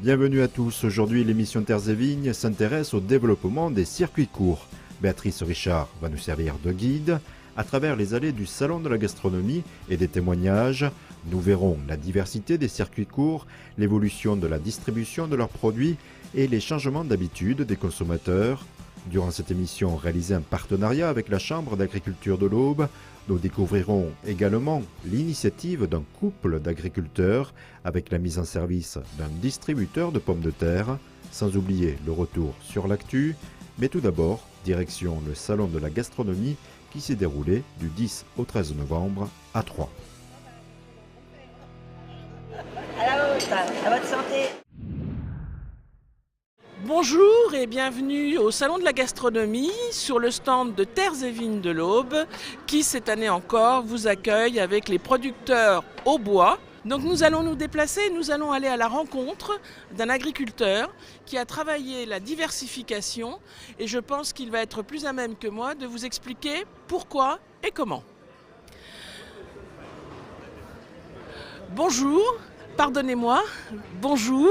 Bienvenue à tous. Aujourd'hui, l'émission Terres et Vignes s'intéresse au développement des circuits courts. Béatrice Richard va nous servir de guide. À travers les allées du Salon de la Gastronomie et des témoignages, nous verrons la diversité des circuits courts, l'évolution de la distribution de leurs produits et les changements d'habitude des consommateurs. Durant cette émission réalisée en partenariat avec la Chambre d'agriculture de l'Aube, nous découvrirons également l'initiative d'un couple d'agriculteurs avec la mise en service d'un distributeur de pommes de terre, sans oublier le retour sur l'actu. Mais tout d'abord, direction le Salon de la Gastronomie qui s'est déroulé du 10 au 13 novembre à Troyes. À la vôtre, à votre santé. Bonjour et bienvenue au Salon de la Gastronomie sur le stand de Terres et Vignes de l'Aube qui cette année encore vous accueille avec les producteurs au bois. Donc nous allons nous déplacer, nous allons aller à la rencontre d'un agriculteur qui a travaillé la diversification et je pense qu'il va être plus à même que moi de vous expliquer pourquoi et comment. Bonjour. Pardonnez-moi, bonjour.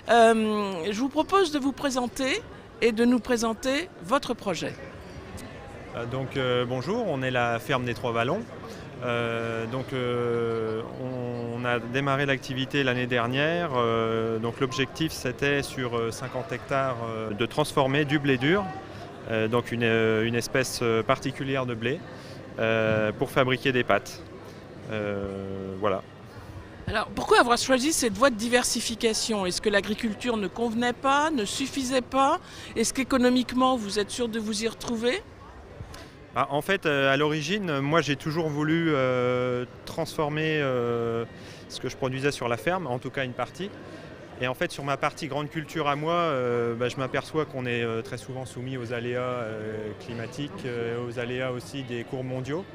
Je vous propose de vous présenter et de nous présenter votre projet. Bonjour, on est la ferme des Trois Vallons. On a démarré l'activité l'année dernière. L'objectif c'était sur 50 hectares de transformer du blé dur, une espèce particulière de blé, pour fabriquer des pâtes. Voilà. Alors, pourquoi avoir choisi cette voie de diversification? Est-ce que l'agriculture ne convenait pas, ne suffisait pas? Est-ce qu'économiquement, vous êtes sûr de vous y retrouver? En fait, à l'origine, moi j'ai toujours voulu transformer ce que je produisais sur la ferme, en tout cas une partie. Et en fait, sur ma partie grande culture à moi, je m'aperçois qu'on est très souvent soumis aux aléas climatiques, aux aléas aussi des cours mondiaux.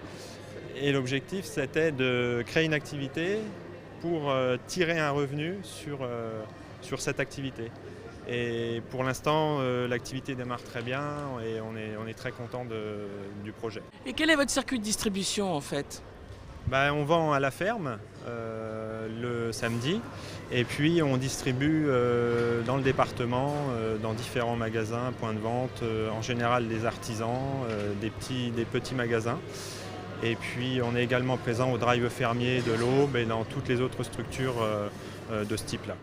Et l'objectif, c'était de créer une activité pour tirer un revenu sur cette activité. Et pour l'instant, l'activité démarre très bien et on est très content du projet. Et quel est votre circuit de distribution en fait? On vend à la ferme le samedi et puis on distribue dans le département, dans différents magasins, points de vente, en général des artisans, des petits magasins. Et puis on est également présent au drive fermier de l'Aube et dans toutes les autres structures de ce type-là.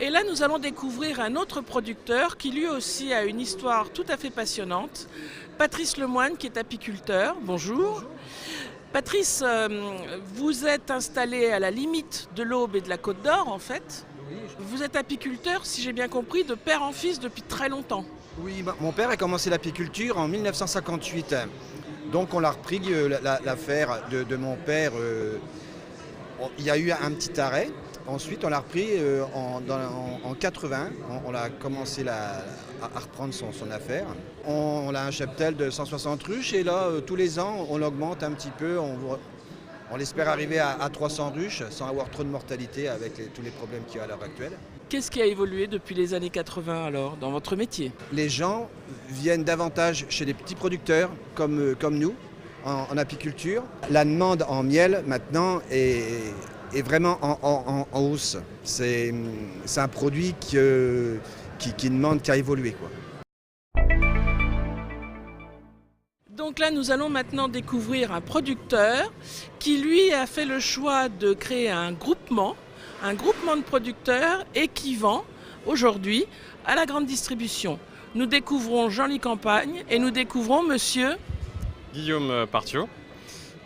Et là, nous allons découvrir un autre producteur qui lui aussi a une histoire tout à fait passionnante. Patrice Lemoine qui est apiculteur. Bonjour. Patrice, vous êtes installé à la limite de l'Aube et de la Côte d'Or en fait. Vous êtes apiculteur, si j'ai bien compris, de père en fils depuis très longtemps. Oui, mon père a commencé l'apiculture en 1958. Donc on l'a repris, l'affaire de mon père. Il y a eu un petit arrêt. Ensuite, on l'a repris en 80. On a commencé à reprendre son affaire. On a un cheptel de 160 ruches et là, tous les ans, on l'augmente un petit peu. On espère arriver à 300 ruches sans avoir trop de mortalité avec tous les problèmes qu'il y a à l'heure actuelle. Qu'est-ce qui a évolué depuis les années 80 alors, dans votre métier? Les gens viennent davantage chez des petits producteurs comme nous, en apiculture. La demande en miel maintenant est vraiment en hausse. C'est un produit qui demande qu'à évoluer, quoi. Donc là, nous allons maintenant découvrir un producteur qui, lui, a fait le choix de créer un groupement de producteurs et qui vend aujourd'hui à la grande distribution. Nous découvrons Jean-Louis Campagne et nous découvrons monsieur Guillaume Partiot.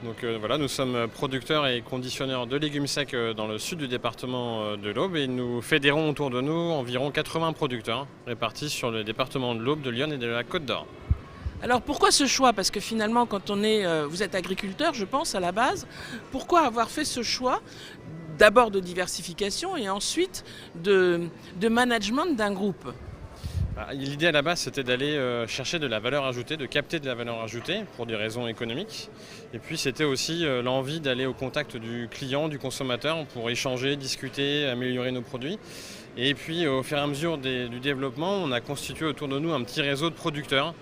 Nous sommes producteurs et conditionneurs de légumes secs dans le sud du département de l'Aube et nous fédérons autour de nous environ 80 producteurs répartis sur le département de l'Aube, de l'Yonne et de la Côte d'Or. Alors pourquoi ce choix? Parce que finalement, quand vous êtes agriculteur, je pense, à la base, pourquoi avoir fait ce choix d'abord de diversification et ensuite de management d'un groupe? L'idée à la base, c'était d'aller chercher de la valeur ajoutée, de capter de la valeur ajoutée pour des raisons économiques. Et puis c'était aussi l'envie d'aller au contact du client, du consommateur pour échanger, discuter, améliorer nos produits. Et puis au fur et à mesure du développement, on a constitué autour de nous un petit réseau de producteurs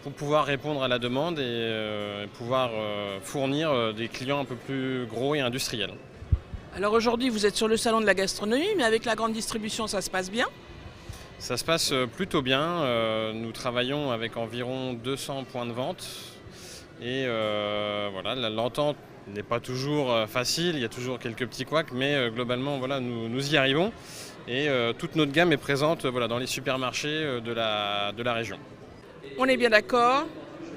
pour pouvoir répondre à la demande et pouvoir fournir des clients un peu plus gros et industriels. Alors aujourd'hui, vous êtes sur le salon de la gastronomie, mais avec la grande distribution, ça se passe bien? Ça se passe plutôt bien. Nous travaillons avec environ 200 points de vente. Et voilà, l'entente n'est pas toujours facile, il y a toujours quelques petits couacs, mais globalement, voilà, nous y arrivons. Et toute notre gamme est présente dans les supermarchés de la région. On est bien d'accord,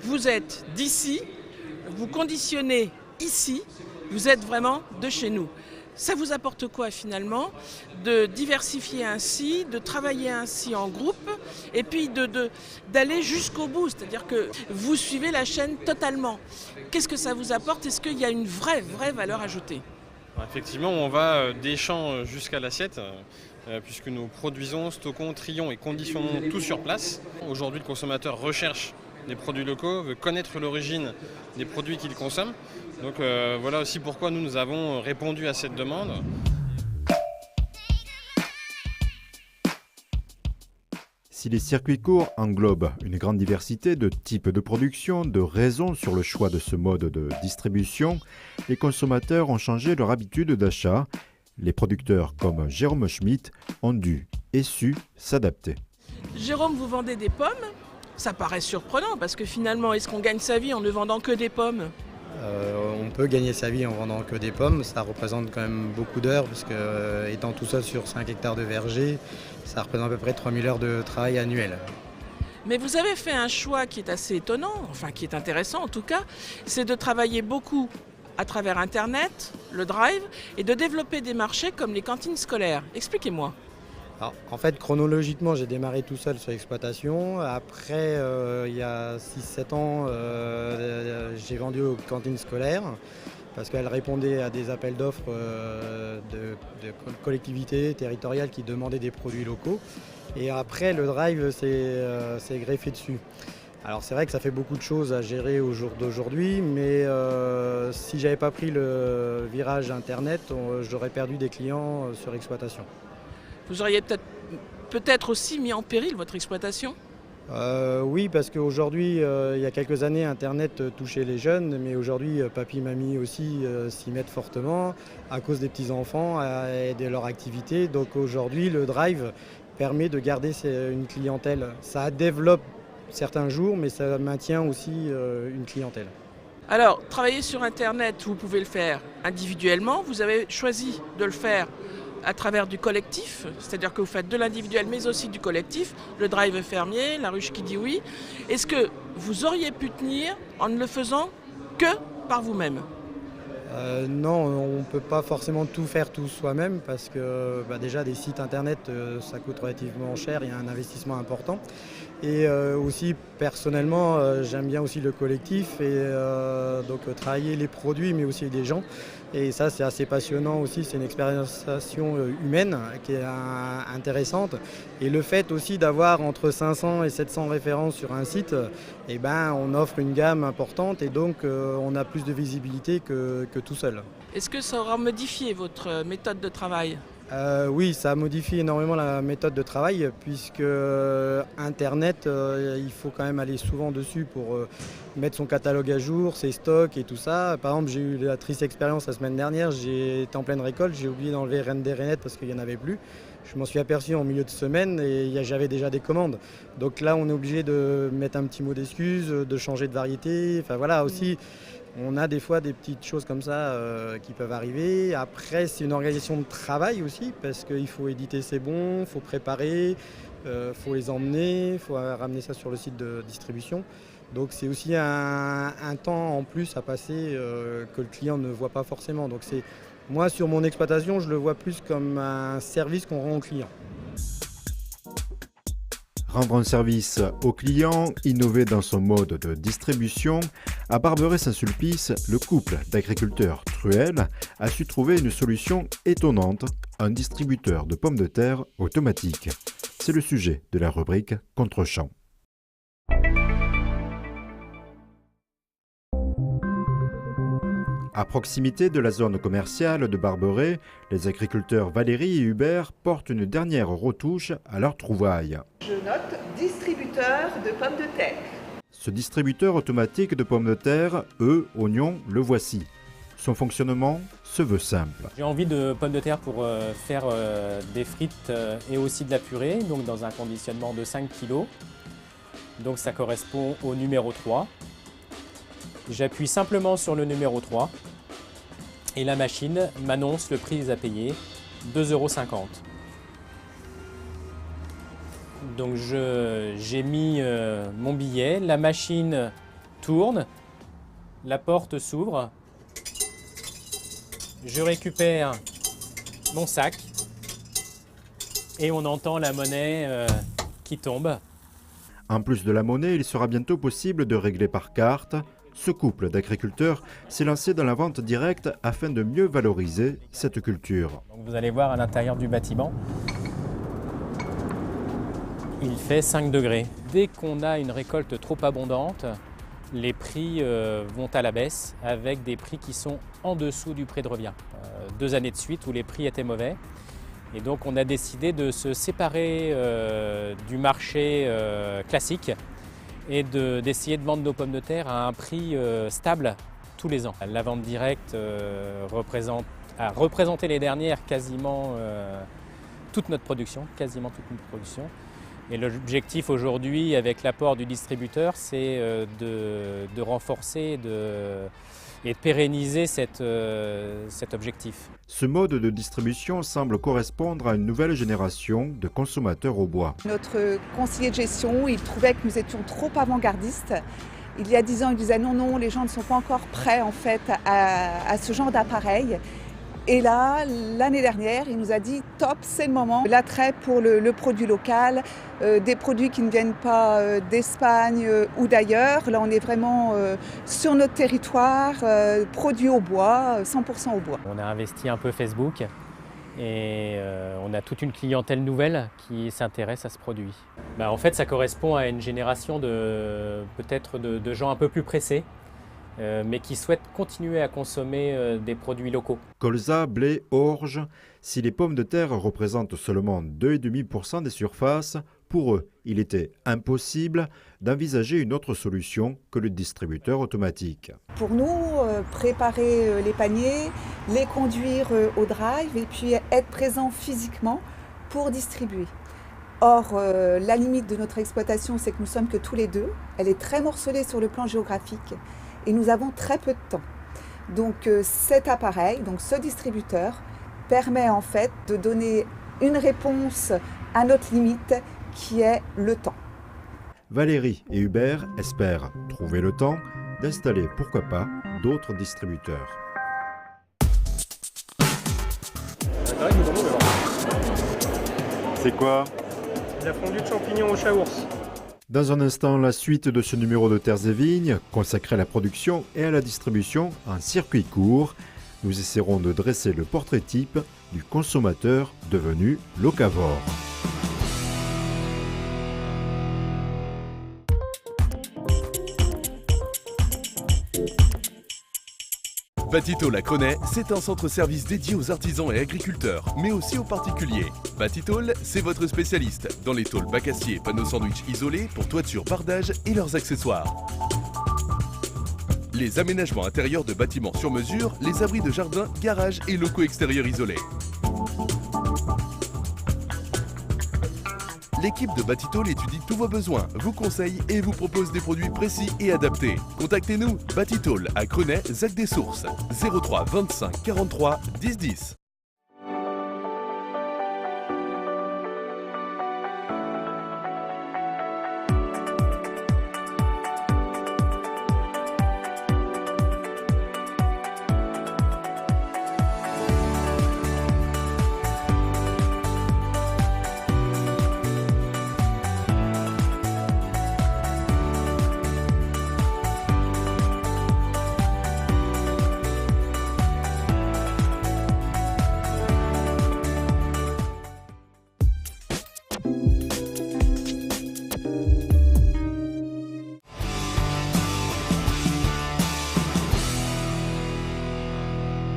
vous êtes d'ici, vous conditionnez ici, vous êtes vraiment de chez nous. Ça vous apporte quoi finalement de diversifier ainsi, de travailler ainsi en groupe et puis d'aller jusqu'au bout, c'est-à-dire que vous suivez la chaîne totalement. Qu'est-ce que ça vous apporte? Est-ce qu'il y a une vraie valeur ajoutée? Effectivement, on va des champs jusqu'à l'assiette, puisque nous produisons, stockons, trions et conditionnons tout sur place. Aujourd'hui, le consommateur recherche des produits locaux, veut connaître l'origine des produits qu'il consomme. Donc voilà aussi pourquoi nous avons répondu à cette demande. Si les circuits courts englobent une grande diversité de types de production, de raisons sur le choix de ce mode de distribution, les consommateurs ont changé leur habitude d'achat. Les producteurs comme Jérôme Schmitt ont dû et su s'adapter. Jérôme, vous vendez des pommes? Ça paraît surprenant parce que finalement, est-ce qu'on gagne sa vie en ne vendant que des pommes? On peut gagner sa vie en vendant que des pommes, ça représente quand même beaucoup d'heures parce que étant tout seul sur 5 hectares de verger, ça représente à peu près 3000 heures de travail annuel. Mais vous avez fait un choix qui est assez étonnant, enfin qui est intéressant en tout cas, c'est de travailler beaucoup à travers Internet, le Drive, et de développer des marchés comme les cantines scolaires. Expliquez-moi. Alors, en fait, chronologiquement, j'ai démarré tout seul sur l'exploitation. Après, il y a 6-7 ans, j'ai vendu aux cantines scolaires parce qu'elles répondaient à des appels d'offres de collectivités territoriales qui demandaient des produits locaux. Et après, le Drive s'est greffé dessus. Alors c'est vrai que ça fait beaucoup de choses à gérer au jour d'aujourd'hui, mais si j'avais pas pris le virage Internet, j'aurais perdu des clients sur l'exploitation. Vous auriez peut-être aussi mis en péril votre exploitation? Oui, parce qu'aujourd'hui, il y a quelques années, Internet touchait les jeunes, mais aujourd'hui, papy, mamie aussi s'y mettent fortement à cause des petits-enfants et de leur activité. Donc aujourd'hui, le Drive permet de garder une clientèle. Ça développe certains jours, mais ça maintient aussi une clientèle. Alors, travailler sur Internet, vous pouvez le faire individuellement. Vous avez choisi de le faire à travers du collectif, c'est-à-dire que vous faites de l'individuel mais aussi du collectif, le Drive fermier, la ruche qui dit oui. Est-ce que vous auriez pu tenir en ne le faisant que par vous-même? Non, on ne peut pas forcément tout faire tout soi-même parce que déjà des sites internet ça coûte relativement cher, il y a un investissement important. Et aussi personnellement j'aime bien aussi le collectif et donc travailler les produits mais aussi les gens. Et ça c'est assez passionnant aussi, c'est une expérimentation humaine qui est intéressante. Et le fait aussi d'avoir entre 500 et 700 références sur un site, on offre une gamme importante et donc on a plus de visibilité que tout seul. Est-ce que ça aura modifié votre méthode de travail? Oui, ça modifie énormément la méthode de travail puisque Internet, il faut quand même aller souvent dessus pour mettre son catalogue à jour, ses stocks et tout ça. Par exemple, j'ai eu la triste expérience la semaine dernière, j'ai été en pleine récolte, j'ai oublié d'enlever des rainettes parce qu'il n'y en avait plus. Je m'en suis aperçu en milieu de semaine et j'avais déjà des commandes. Donc là, on est obligé de mettre un petit mot d'excuse, de changer de variété. Enfin voilà, aussi, on a des fois des petites choses comme ça qui peuvent arriver. Après, c'est une organisation de travail aussi parce qu'il faut éditer ses bons, il faut préparer, il faut les emmener, il faut ramener ça sur le site de distribution. Donc c'est aussi un temps en plus à passer que le client ne voit pas forcément. Donc moi, sur mon exploitation, je le vois plus comme un service qu'on rend au client. Rendre un service au client, innover dans son mode de distribution, à Barberet-Saint-Sulpice, le couple d'agriculteurs Truel a su trouver une solution étonnante, un distributeur de pommes de terre automatique. C'est le sujet de la rubrique Contre-champ. À proximité de la zone commerciale de Barberet, les agriculteurs Valérie et Hubert portent une dernière retouche à leur trouvaille. Je note distributeur de pommes de terre. Ce distributeur automatique de pommes de terre, oignons, le voici. Son fonctionnement se veut simple. J'ai envie de pommes de terre pour faire des frites et aussi de la purée, donc dans un conditionnement de 5 kg. Donc ça correspond au numéro 3. J'appuie simplement sur le numéro 3 et la machine m'annonce le prix à payer, 2,50 €. Donc j'ai mis mon billet, la machine tourne, la porte s'ouvre, je récupère mon sac et on entend la monnaie qui tombe. En plus de la monnaie, il sera bientôt possible de régler par carte. Ce couple d'agriculteurs s'est lancé dans la vente directe afin de mieux valoriser cette culture. Donc vous allez voir à l'intérieur du bâtiment, il fait 5 degrés. Dès qu'on a une récolte trop abondante, les prix vont à la baisse avec des prix qui sont en dessous du prix de revient. 2 années de suite où les prix étaient mauvais. Et donc on a décidé de se séparer du marché classique et d'essayer de vendre nos pommes de terre à un prix stable tous les ans. La vente directe a représenté les dernières quasiment toute notre production, Et l'objectif aujourd'hui avec l'apport du distributeur, c'est de renforcer et de pérenniser cet objectif. Ce mode de distribution semble correspondre à une nouvelle génération de consommateurs au bois. Notre conseiller de gestion, il trouvait que nous étions trop avant-gardistes. Il y a 10 ans, il disait non, les gens ne sont pas encore prêts en fait à ce genre d'appareil. Et là, l'année dernière, il nous a dit top, c'est le moment. L'attrait pour le produit local, des produits qui ne viennent pas d'Espagne ou d'ailleurs. Là, on est vraiment sur notre territoire, produits au bois, 100% au bois. On a investi un peu Facebook et on a toute une clientèle nouvelle qui s'intéresse à ce produit. En fait, ça correspond à une génération peut-être de gens un peu plus pressés, mais qui souhaitent continuer à consommer des produits locaux. Colza, blé, orge, si les pommes de terre représentent seulement 2,5% des surfaces, pour eux, il était impossible d'envisager une autre solution que le distributeur automatique. Pour nous, préparer les paniers, les conduire au drive et puis être présent physiquement pour distribuer. Or, la limite de notre exploitation, c'est que nous sommes que tous les deux. Elle est très morcelée sur le plan géographique. Et nous avons très peu de temps. Donc cet appareil, donc ce distributeur, permet en fait de donner une réponse à notre limite qui est le temps. Valérie et Hubert espèrent trouver le temps d'installer, pourquoi pas, d'autres distributeurs. C'est quoi? La fondue de champignons au chaours. Dans un instant, la suite de ce numéro de Terres et Vignes, consacré à la production et à la distribution en circuit court. Nous essaierons de dresser le portrait type du consommateur devenu locavore. Batitol à Crenay, c'est un centre-service dédié aux artisans et agriculteurs, mais aussi aux particuliers. Batitol, c'est votre spécialiste dans les tôles bac acier, panneaux sandwich isolés pour toiture, bardage et leurs accessoires. Les aménagements intérieurs de bâtiments sur mesure, les abris de jardin, garages et locaux extérieurs isolés. L'équipe de Batitol étudie tous vos besoins, vous conseille et vous propose des produits précis et adaptés. Contactez-nous, Batitol à Crenay, Zac des Sources, 03 25 43 10 10.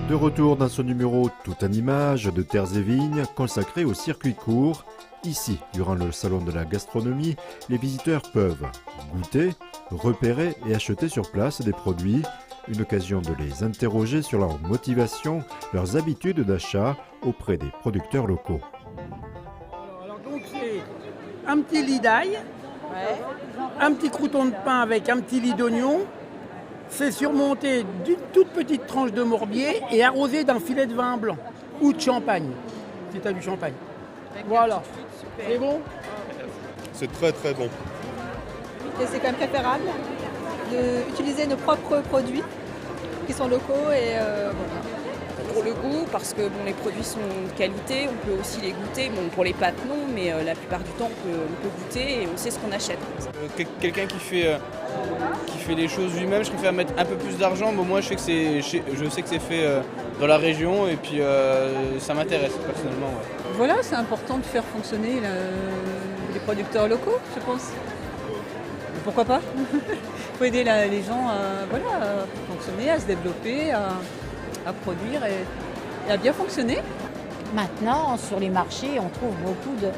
De retour dans ce numéro tout en images de Terres et Vignes consacré au circuit court. Ici, durant le salon de la gastronomie, les visiteurs peuvent goûter, repérer et acheter sur place des produits une occasion de les interroger sur leur motivation, leurs habitudes d'achat auprès des producteurs locaux. Alors donc c'est un petit lit d'ail, un petit crouton de pain avec un petit lit d'oignon. C'est surmonté d'une toute petite tranche de morbier et arrosé d'un filet de vin blanc ou de champagne, si tu as du champagne. Voilà, c'est bon? C'est très très bon. Et c'est quand même préférable d'utiliser nos propres produits qui sont locaux et pour le goût, parce que les produits sont de qualité, on peut aussi les goûter. Bon, pour les pâtes non, mais la plupart du temps on peut goûter et on sait ce qu'on achète. Quelqu'un qui fait les choses lui-même, je préfère mettre un peu plus d'argent, mais au moins je sais que c'est fait dans la région et puis ça m'intéresse personnellement. Ouais. Voilà, c'est important de faire fonctionner les producteurs locaux, je pense. Pourquoi pas? Il faut aider les gens à fonctionner, à se développer, à produire et à bien fonctionner. Maintenant, sur les marchés, on trouve beaucoup de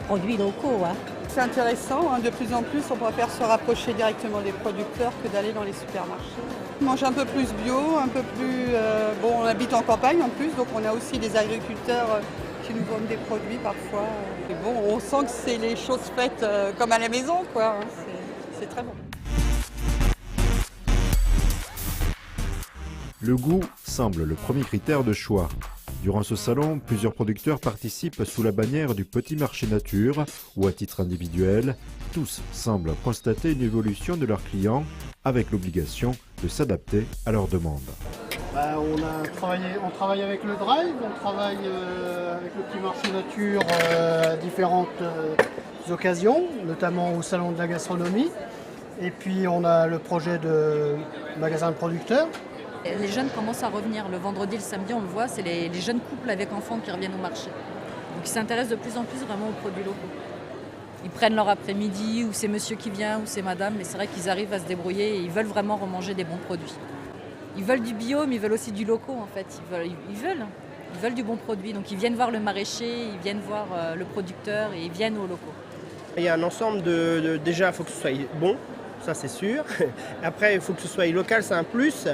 produits locaux. C'est intéressant, de plus en plus, on préfère se rapprocher directement des producteurs que d'aller dans les supermarchés. On mange un peu plus bio, un peu plus... on habite en campagne en plus, donc on a aussi des agriculteurs qui nous vendent des produits parfois. Et on sent que c'est les choses faites comme à la maison, quoi. C'est très bon. Le goût semble le premier critère de choix. Durant ce salon, plusieurs producteurs participent sous la bannière du Petit Marché Nature ou à titre individuel. Tous semblent constater une évolution de leurs clients avec l'obligation de s'adapter à leurs demandes. On travaille avec le Drive, on travaille avec le Petit Marché Nature à différentes occasions, notamment au Salon de la Gastronomie. Et puis on a le projet de magasin de producteurs. Les jeunes commencent à revenir. Le vendredi, le samedi, on le voit, c'est les jeunes couples avec enfants qui reviennent au marché. Donc ils s'intéressent de plus en plus vraiment aux produits locaux. Ils prennent leur après-midi, ou c'est monsieur qui vient, ou c'est madame, mais c'est vrai qu'ils arrivent à se débrouiller et ils veulent vraiment remanger des bons produits. Ils veulent du bio, mais ils veulent aussi du local en fait. Ils veulent du bon produit. Donc ils viennent voir le maraîcher, ils viennent voir le producteur et ils viennent aux locaux. Il y a un ensemble déjà, il faut que ce soit bon. Ça c'est sûr. Après, il faut que ce soit local, c'est un plus.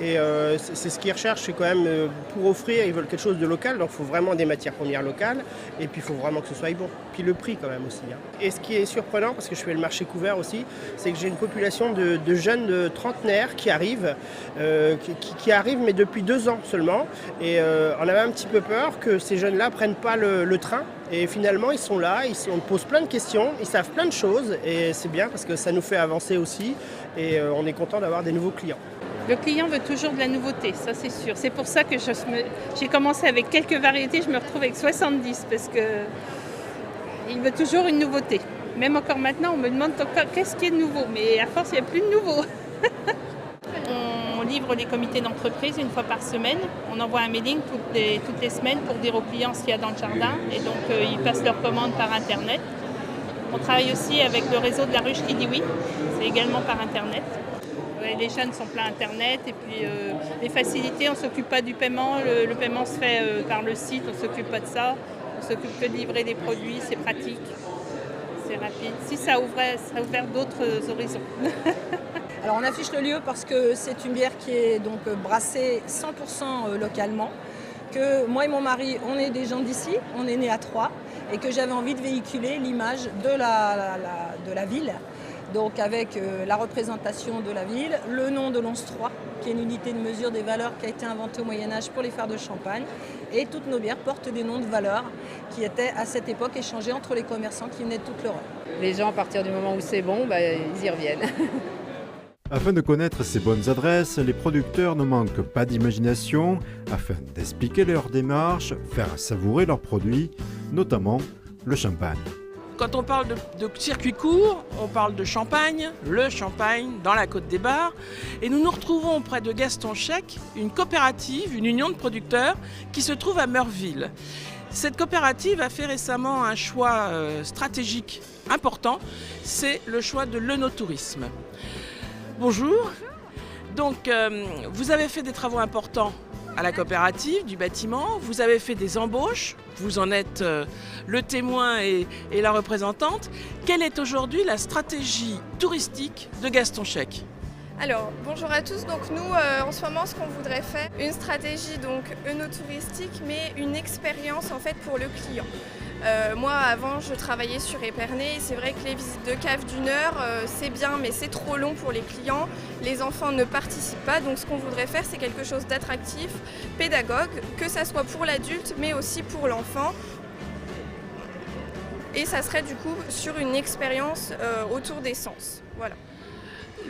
Et c'est ce qu'ils recherchent, c'est quand même pour offrir, ils veulent quelque chose de local, donc il faut vraiment des matières premières locales. Et puis il faut vraiment que ce soit bon. Puis le prix quand même aussi. Et ce qui est surprenant, parce que je fais le marché couvert aussi, c'est que j'ai une population de jeunes trentenaires qui arrivent, mais depuis 2 ans seulement. Et on avait un petit peu peur que ces jeunes-là ne prennent pas le train. Et finalement, ils sont là, on pose plein de questions, ils savent plein de choses. Et c'est bien parce que ça nous fait avancer aussi. Et on est content d'avoir des nouveaux clients. Le client veut toujours de la nouveauté, ça c'est sûr. C'est pour ça que j'ai commencé avec quelques variétés, je me retrouve avec 70 parce qu'il veut toujours une nouveauté. Même encore maintenant, on me demande qu'est-ce qui est de nouveau, mais à force, il n'y a plus de nouveau. On livre les comités d'entreprise une fois par semaine. On envoie un mailing toutes les semaines pour dire aux clients ce qu'il y a dans le jardin. Et donc, ils passent leurs commandes par Internet. On travaille aussi avec le réseau de la ruche qui dit oui. C'est également par Internet. Les jeunes sont pleins Internet. Et puis, les facilités, on ne s'occupe pas du paiement. Le paiement se fait par le site. On ne s'occupe pas de ça. On s'occupe que de livrer des produits. C'est pratique. C'est rapide. Si ça a ouvert d'autres horizons. Alors on affiche le lieu parce que c'est une bière qui est donc brassée 100% localement, que moi et mon mari, on est des gens d'ici, on est nés à Troyes, et que j'avais envie de véhiculer l'image de la ville, donc avec la représentation de la ville, le nom de l'Once-3, qui est une unité de mesure des valeurs qui a été inventée au Moyen-Âge pour les fers de Champagne, et toutes nos bières portent des noms de valeurs qui étaient à cette époque échangés entre les commerçants qui venaient de toute l'Europe. Les gens, à partir du moment où c'est bon, ils y reviennent. Afin de connaître ces bonnes adresses, les producteurs ne manquent pas d'imagination afin d'expliquer leur démarche, faire savourer leurs produits, notamment le champagne. Quand on parle de circuit court, on parle de champagne, le champagne dans la Côte des Bars. Et nous nous retrouvons près de Gaston Chek, une coopérative, une union de producteurs qui se trouve à Meurville. Cette coopérative a fait récemment un choix stratégique important, c'est le choix de l'œnotourisme. Bonjour. Donc, vous avez fait des travaux importants à la coopérative du bâtiment, vous avez fait des embauches, vous en êtes le témoin et la représentante. Quelle est aujourd'hui la stratégie touristique de Gaston Chek ? Alors, bonjour à tous. Donc nous, en ce moment, ce qu'on voudrait faire, une stratégie donc œnotouristique, mais une expérience en fait pour le client. Moi, avant, je travaillais sur Épernay. C'est vrai que les visites de cave d'1 heure, c'est bien, mais c'est trop long pour les clients. Les enfants ne participent pas. Donc ce qu'on voudrait faire, c'est quelque chose d'attractif, pédagogue, que ça soit pour l'adulte, mais aussi pour l'enfant. Et ça serait du coup sur une expérience autour des sens. Voilà.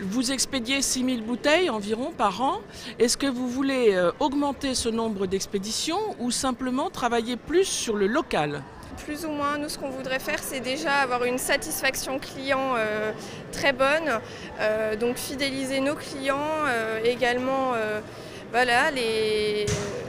Vous expédiez 6000 bouteilles environ par an. Est-ce que vous voulez augmenter ce nombre d'expéditions ou simplement travailler plus sur le local ? Plus ou moins, nous ce qu'on voudrait faire, c'est déjà avoir une satisfaction client très bonne, donc fidéliser nos clients, également voilà,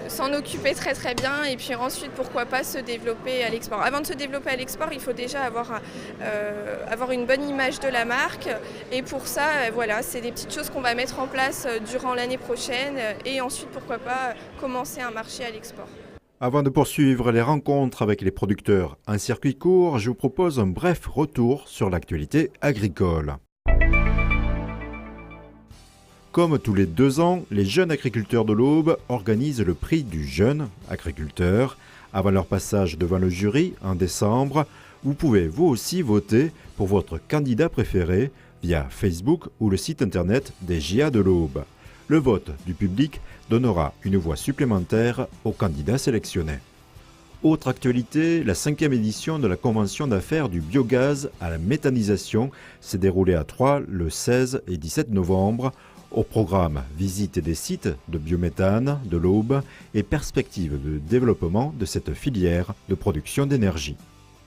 s'en occuper très très bien et puis ensuite pourquoi pas se développer à l'export. Avant de se développer à l'export, il faut déjà avoir une bonne image de la marque et pour ça, voilà, c'est des petites choses qu'on va mettre en place durant l'année prochaine et ensuite pourquoi pas commencer un marché à l'export. Avant de poursuivre les rencontres avec les producteurs en circuit court, je vous propose un bref retour sur l'actualité agricole. Comme tous les 2 ans, les jeunes agriculteurs de l'Aube organisent le prix du jeune agriculteur. Avant leur passage devant le jury en décembre, vous pouvez vous aussi voter pour votre candidat préféré via Facebook ou le site internet des JA de l'Aube. Le vote du public donnera une voix supplémentaire aux candidats sélectionnés. Autre actualité, la 5e édition de la convention d'affaires du biogaz à la méthanisation s'est déroulée à Troyes le 16 et 17 novembre. Au programme, visite des sites de biométhane de l'Aube et perspectives de développement de cette filière de production d'énergie.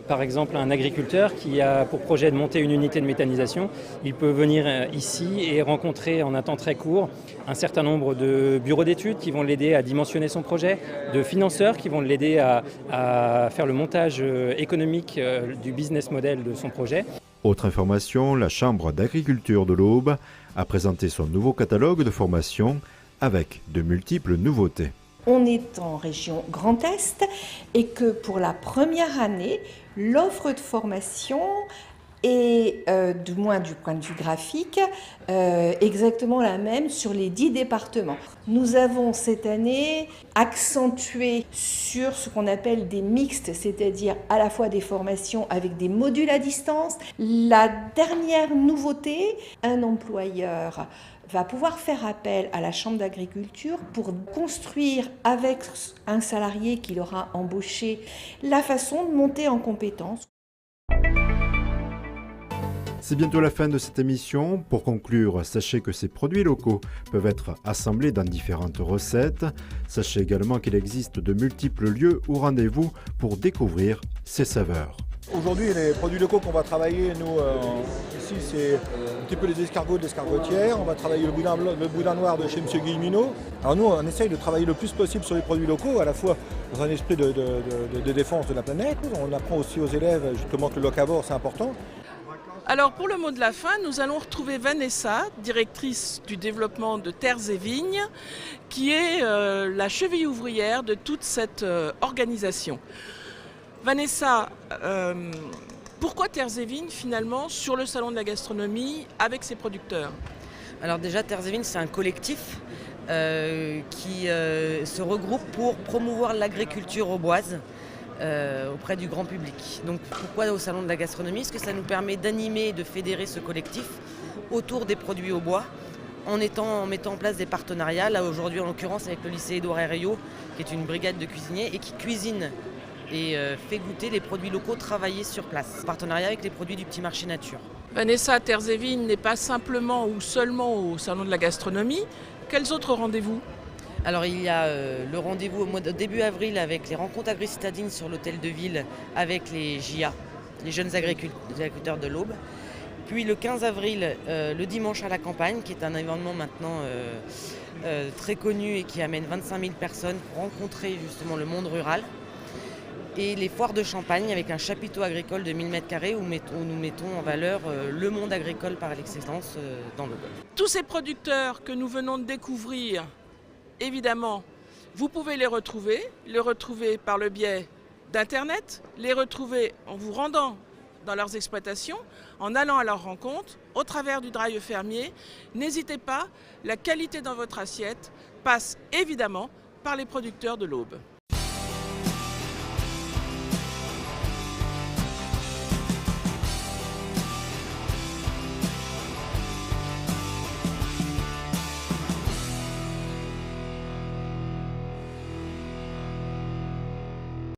Par exemple, un agriculteur qui a pour projet de monter une unité de méthanisation, il peut venir ici et rencontrer en un temps très court un certain nombre de bureaux d'études qui vont l'aider à dimensionner son projet, de financeurs qui vont l'aider à faire le montage économique du business model de son projet. Autre information, la Chambre d'agriculture de l'Aube a présenté son nouveau catalogue de formation avec de multiples nouveautés. On est en région Grand Est et que pour la première année, l'offre de formation est, du moins du point de vue graphique, exactement la même sur les 10 départements. Nous avons cette année accentué sur ce qu'on appelle des mixtes, c'est-à-dire à la fois des formations avec des modules à distance. La dernière nouveauté, un employeur va pouvoir faire appel à la Chambre d'agriculture pour construire avec un salarié qu'il aura embauché la façon de monter en compétences. C'est bientôt la fin de cette émission. Pour conclure, sachez que ces produits locaux peuvent être assemblés dans différentes recettes. Sachez également qu'il existe de multiples lieux ou rendez-vous pour découvrir ces saveurs. Aujourd'hui, les produits locaux qu'on va travailler, nous, ici, c'est un petit peu les escargots de l'escargotière. On va travailler le boudin noir de chez M. Guilleminot. Alors nous, on essaye de travailler le plus possible sur les produits locaux, à la fois dans un esprit de défense de la planète. On apprend aussi aux élèves justement que le locavore, c'est important. Alors pour le mot de la fin, nous allons retrouver Vanessa, directrice du développement de Terres et Vignes, qui est la cheville ouvrière de toute cette organisation. Vanessa, pourquoi Terres et Vignes finalement sur le salon de la gastronomie avec ses producteurs ? Alors déjà Terres et Vignes c'est un collectif qui se regroupe pour promouvoir l'agriculture auboise auprès du grand public. Donc pourquoi au salon de la gastronomie ? Parce que ça nous permet d'animer et de fédérer ce collectif autour des produits au bois en mettant en place des partenariats. Là aujourd'hui en l'occurrence avec le lycée Édouard Herriot qui est une brigade de cuisiniers et qui cuisine et fait goûter les produits locaux travaillés sur place. Partenariat avec les produits du petit marché nature. Vanessa, Terres et Vignes n'est pas simplement ou seulement au salon de la gastronomie. Quels autres rendez-vous ? Alors il y a le rendez-vous au début avril avec les rencontres agri-citadines sur l'hôtel de ville avec les JA, les jeunes agriculteurs de l'Aube. Puis le 15 avril, le dimanche à la campagne, qui est un événement maintenant très connu et qui amène 25 000 personnes pour rencontrer justement le monde rural. Et les foires de Champagne avec un chapiteau agricole de 1000 m² où nous mettons en valeur le monde agricole par l'excellence dans l'Aube. Tous ces producteurs que nous venons de découvrir, évidemment, vous pouvez les retrouver par le biais d'Internet, les retrouver en vous rendant dans leurs exploitations, en allant à leur rencontre, au travers du drive fermier. N'hésitez pas, la qualité dans votre assiette passe évidemment par les producteurs de l'Aube.